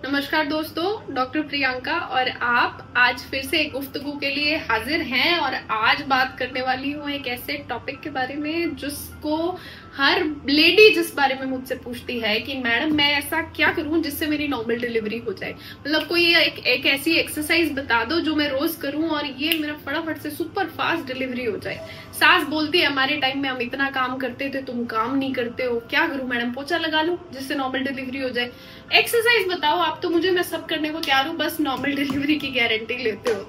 नमस्कार दोस्तों, डॉक्टर प्रियंका और आप आज फिर से एक गुफ्तगू के लिए हाजिर हैं और आज बात करने वाली हूँ एक ऐसे टॉपिक के बारे में जिसको हर लेडी जिस बारे में मुझसे पूछती है कि मैडम मैं ऐसा क्या करूं जिससे मेरी नॉर्मल डिलीवरी हो जाए। मतलब कोई एक ऐसी एक्सरसाइज बता दो जो मैं रोज करूं और ये मेरा फटाफट से सुपर फास्ट डिलीवरी हो जाए। सास बोलती है हमारे टाइम में हम इतना काम करते थे, तुम काम नहीं करते हो, क्या करूं मैडम, पोछा लगा लूं जिससे नॉर्मल डिलीवरी हो जाए। एक्सरसाइज बताओ आप तो मुझे, मैं सब करने को तैयार हूँ, बस नॉर्मल डिलीवरी की गारंटी लेते हो।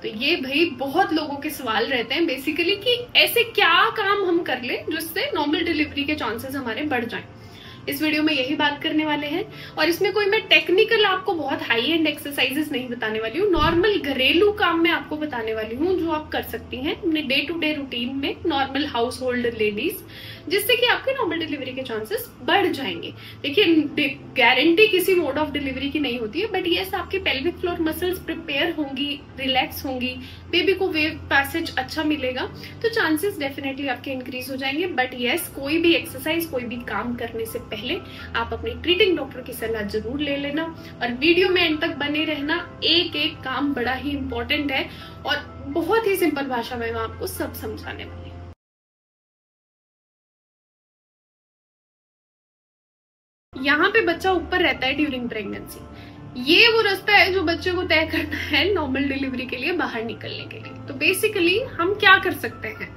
तो ये भाई बहुत लोगों के सवाल रहते हैं बेसिकली कि ऐसे क्या काम हम कर ले जिससे नॉर्मल डिलीवरी के चांसेस हमारे बढ़ जाएं। इस वीडियो में यही बात करने वाले हैं और इसमें कोई मैं टेक्निकल आपको बहुत हाई एंड एक्सरसाइजेस नहीं बताने वाली हूँ। नॉर्मल घरेलू काम मैं आपको बताने वाली हूँ जो आप कर सकती हैं अपने डे टू डे रूटीन में, नॉर्मल हाउस होल्ड लेडीज, जिससे कि आपके नॉर्मल डिलीवरी के चांसेस बढ़ जाएंगे। देखिए गारंटी किसी मोड ऑफ डिलीवरी की नहीं होती है, बट यस आपके पेल्विक फ्लोर मसल्स प्रिपेयर होंगी, रिलैक्स होंगी, बेबी को वेव पैसेज अच्छा मिलेगा तो चांसेस डेफिनेटली आपके इंक्रीज हो जाएंगे। बट यस कोई भी एक्सरसाइज, कोई भी काम करने से पहले आप अपने ट्रीटिंग डॉक्टर की सलाह जरूर ले लेना और वीडियो में एंड तक बने रहना। एक एक काम बड़ा ही इंपॉर्टेंट है और बहुत ही सिंपल भाषा में मैं आपको सब समझाने वाली हूँ। यहाँ पे बच्चा ऊपर रहता है ड्यूरिंग प्रेगनेंसी, ये वो रास्ता है जो बच्चे को तय करना है नॉर्मल डिलीवरी के लिए बाहर निकलने के लिए। तो बेसिकली हम क्या कर सकते हैं,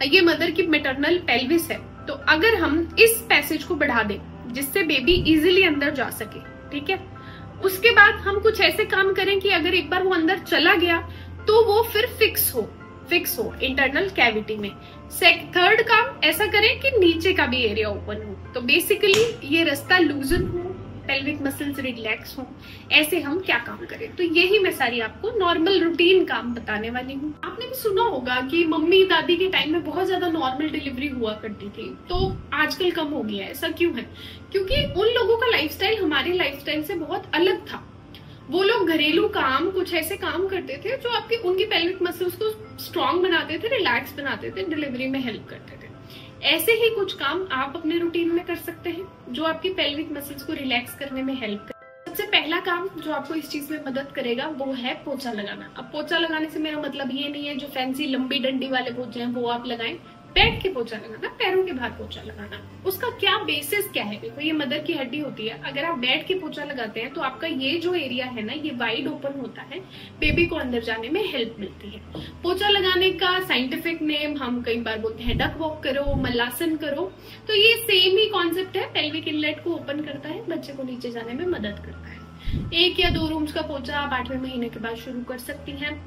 ये मदर की मैटरनल पेल्विस है, तो अगर हम इस पैसेज को बढ़ा दें जिससे बेबी इजीली अंदर जा सके, ठीक है, उसके बाद हम कुछ ऐसे काम करें कि अगर एक बार वो अंदर चला गया तो वो फिर फिक्स हो इंटरनल कैविटी में। थर्ड काम ऐसा करें कि नीचे का भी एरिया ओपन हो, तो बेसिकली ये रास्ता लूजन हो, पेल्विक मसल्स रिलैक्स हो। ऐसे हम क्या काम करें, तो यही मैं सारी आपको नॉर्मल रूटीन काम बताने वाली हूँ। आपने भी सुना होगा कि मम्मी दादी के टाइम में बहुत ज्यादा नॉर्मल डिलीवरी हुआ करती थी, तो आजकल कम हो गया है। ऐसा क्यों है? क्योंकि उन लोगों का लाइफस्टाइल हमारे लाइफस्टाइल से बहुत अलग था। वो लोग घरेलू काम, कुछ ऐसे काम करते थे जो आपकी उनकी पेल्विक मसल्स को स्ट्रॉन्ग बनाते थे, रिलैक्स बनाते थे, डिलीवरी में हेल्प करते थे। ऐसे ही कुछ काम आप अपने रूटीन में कर सकते हैं जो आपकी पेल्विक मसल्स को रिलैक्स करने में हेल्प करे। सबसे पहला काम जो आपको इस चीज में मदद करेगा वो है पोछा लगाना। अब पोछा लगाने से मेरा मतलब ये नहीं है जो फैंसी लंबी डंडी वाले पोछे हैं वो आप लगाएं। बैठ के पोछा लगाना, पैरों के बाहर पोछा लगाना। उसका क्या बेसिस क्या है? देखो ये मदर की हड्डी होती है, अगर आप बैठ के पोछा लगाते हैं तो आपका ये जो एरिया है ना ये वाइड ओपन होता है, बेबी को अंदर जाने में हेल्प मिलती है। पोछा लगाने का साइंटिफिक नेम हम कई बार बोलते हैं डक वॉक करो, मल्लासन करो, तो ये सेम ही कॉन्सेप्ट है। पेल्विक इनलेट को ओपन करता है, बच्चे को नीचे जाने में मदद करता है। 1 या 2 रूम्स का पोछा आप 8वें महीने के बाद शुरू कर सकती हैं।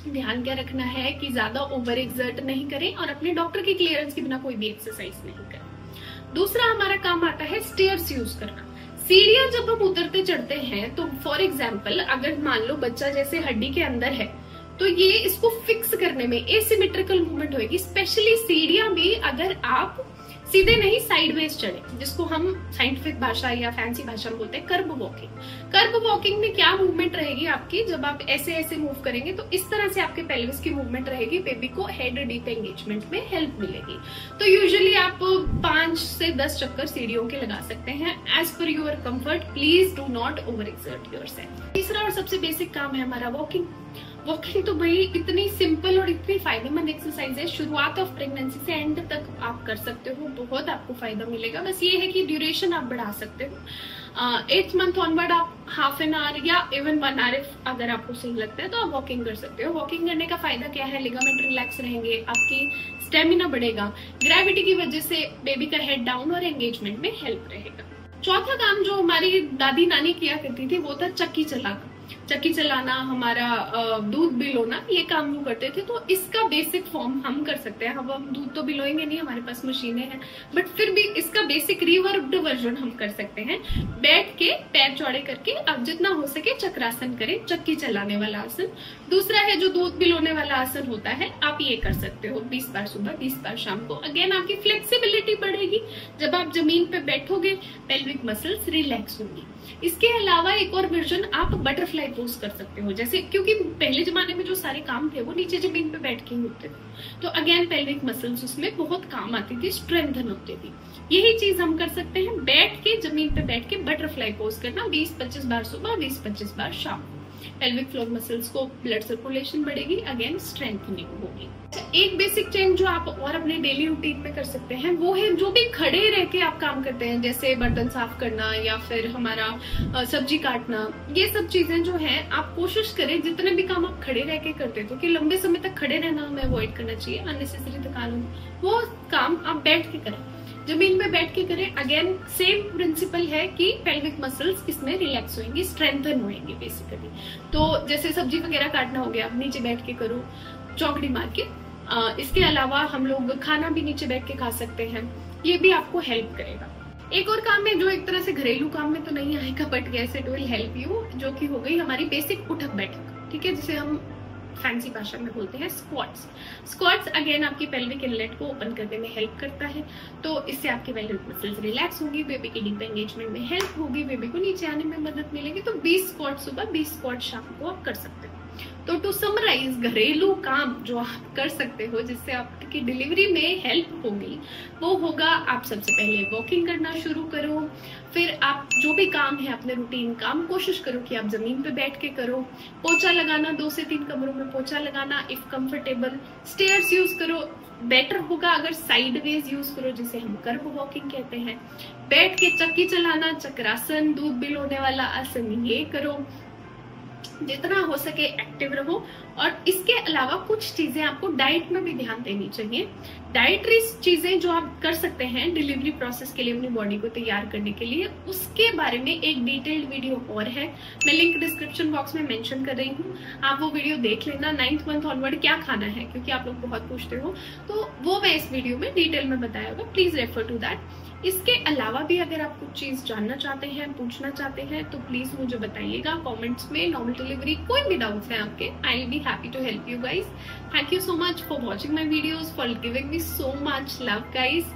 ध्यान क्या रखना है कि ज्यादा ओवर एक्सर्ट नहीं करें और अपने डॉक्टर की क्लियरेंस के बिना कोई भी एक्सरसाइज नहीं करें। दूसरा हमारा काम आता है स्टेयर्स यूज करना। सीढ़ियां जब हम उतरते चढ़ते हैं तो फॉर एग्जाम्पल अगर मान लो बच्चा जैसे हड्डी के अंदर है तो ये इसको फिक्स करने में एसिमेट्रिकल मूवमेंट होगी। स्पेशली सीढ़ियां भी अगर आप सीधे नहीं साइडवेज चढ़े, जिसको हम साइंटिफिक भाषा या फैंसी भाषा में बोलते हैं कर्व वॉकिंग। कर्व वॉकिंग में क्या मूवमेंट रहेगी आपकी, जब आप ऐसे ऐसे मूव करेंगे तो इस तरह से आपके पेल्विस की मूवमेंट रहेगी, बेबी को हेड डीप एंगेजमेंट में हेल्प मिलेगी। तो यूजुअली आप 5 से 10 चक्कर सीढ़ियों के लगा सकते हैं as per your comfort. Please do not over exert yourself. तीसरा और सबसे बेसिक काम है हमारा वॉकिंग। वॉकिंग तो भाई इतनी सिंपल और इतनी फायदेमंद एक्सरसाइज है, शुरुआत ऑफ प्रेगनेंसी से एंड तक आप कर सकते हो, बहुत आपको फायदा मिलेगा। बस ये है कि ड्यूरेशन आप बढ़ा सकते हो। 8th मंथ ऑनवर्ड आप ½ एन आवर या इवन 1 आवर अगर आपको सही लगता है तो आप वॉकिंग कर सकते हो। वॉकिंग करने का फायदा क्या है, लिगामेंट रिलैक्स रहेंगे, आपकी स्टेमिना बढ़ेगा, ग्रेविटी की वजह से बेबी का हेड डाउन और एंगेजमेंट में हेल्प रहेगा। चौथा काम जो हमारी दादी नानी किया करती थी वो था चक्की चलाना। चक्की चलाना, हमारा दूध बिलोना, ये काम वो करते थे। तो इसका बेसिक फॉर्म हम कर सकते हैं। अब हम दूध तो बिलोएंगे नहीं, हमारे पास मशीनें हैं, बट फिर भी इसका बेसिक रिवर्ब्ड वर्जन हम कर सकते हैं। बैठ के पैर चौड़े करके आप जितना हो सके चक्रासन करें, चक्की चलाने वाला आसन। दूसरा है जो दूध बिलोने वाला आसन होता है, आप ये कर सकते हो 20 बार सुबह, 20 बार शाम को। अगेन आपकी फ्लेक्सिबिलिटी बढ़ेगी, जब आप जमीन पे बैठोगे पेल्विक मसल्स रिलैक्स होंगी। इसके अलावा एक और वर्जन आप बटरफ्लाई पोज कर सकते हो, जैसे क्योंकि पहले जमाने में जो सारे काम थे वो नीचे जमीन पे बैठ के ही होते थे, तो अगेन पेल्विक मसल्स उसमें बहुत काम आती थी, स्ट्रेंथन होती थी। यही चीज हम कर सकते हैं, बैठ के जमीन पे बैठ के बटरफ्लाई पोज करना 20-25 बार सुबह, 20-25 बार शाम को। पेल्विक फ्लोर मसल्स को ब्लड सर्कुलेशन बढ़ेगी, अगेन स्ट्रेंथनिंग होगी। एक बेसिक चेंज जो आप और अपने डेली रूटीन में कर सकते हैं वो है जो भी खड़े रह के आप काम करते हैं, जैसे बर्तन साफ करना या फिर हमारा सब्जी काटना, ये सब चीजें जो है आप कोशिश करें जितने भी काम आप खड़े रह के करते हो, क्योंकि लंबे समय तक खड़े रहना हमें अवॉइड करना चाहिए, अननेसेसरी थकान, वो काम आप बैठ के करें, जमीन पे बैठ के करें। अगेन सेम प्रिंसिपल है कि पेल्विक मसल्स इसमें रिलैक्स होंगी, स्ट्रेंथन होंगे बेसिकली। तो जैसे सब्जी वगैरह काटना हो गया, नीचे बैठ के करो चौकड़ी मार के। इसके अलावा हम लोग खाना भी नीचे बैठ के खा सकते हैं, ये भी आपको हेल्प करेगा। एक और काम है जो एक तरह से घरेलू काम में तो नहीं आएगा, but yes it will help you, जो कि हो गई हमारी बेसिक उठक बैठक, ठीक है, जिसे हम फैंसी भाषा में बोलते हैं स्क्वाट्स। स्क्वाट्स अगेन आपकी पेल्विक इनलेट को ओपन करने में हेल्प करता है, तो इससे आपकी पेल्विक मसल्स रिलैक्स होगी, बेबी की डीप एंगेजमेंट में हेल्प होगी, बेबी को नीचे आने में मदद मिलेगी। तो 20 स्क्वाट सुबह, 20 स्क्वाट शाम को आप कर सकते हो। तो टू समराइज, घरेलू काम जो आप कर सकते हो जिससे आपकी डिलीवरी में हेल्प होगी, वो होगा आप सबसे पहले वॉकिंग करना शुरू करो, फिर आप जो भी काम है अपने रूटीन काम कोशिश करो कि आप जमीन पे बैठ के करो, पोछा लगाना, 2 से 3 कमरों में पोछा लगाना इफ कंफर्टेबल, स्टेयर्स यूज करो, बेटर होगा अगर साइडवेज यूज करो जिसे हम कर्व वॉकिंग कहते हैं, बैठ के चक्की चलाना, चक्रासन, दूध बिलोने वाला आसन, ये करो, जितना हो सके एक्टिव रहो। और इसके अलावा कुछ चीजें आपको डाइट में भी ध्यान देनी चाहिए। डाइटरी चीजें जो आप कर सकते हैं डिलीवरी प्रोसेस के लिए अपनी बॉडी को तैयार करने के लिए, उसके बारे में एक डिटेल्ड वीडियो और है, मैं लिंक डिस्क्रिप्शन बॉक्स में मेंशन कर रही हूँ, आप वो वीडियो देख लेना। 9th मंथ ऑनवर्ड क्या खाना है, क्योंकि आप लोग बहुत पूछते हो, तो वो मैं इस वीडियो में डिटेल में बताया होगा, प्लीज रेफर टू दैट। इसके अलावा भी अगर आप कुछ चीज जानना चाहते हैं, पूछना चाहते हैं, तो प्लीज मुझे बताइएगा कमेंट्स में। नॉर्मल डिलीवरी कोई भी डाउट्स हैं आपके, I will be happy to help you guys. Thank you so much for watching my videos, for giving me so much love guys.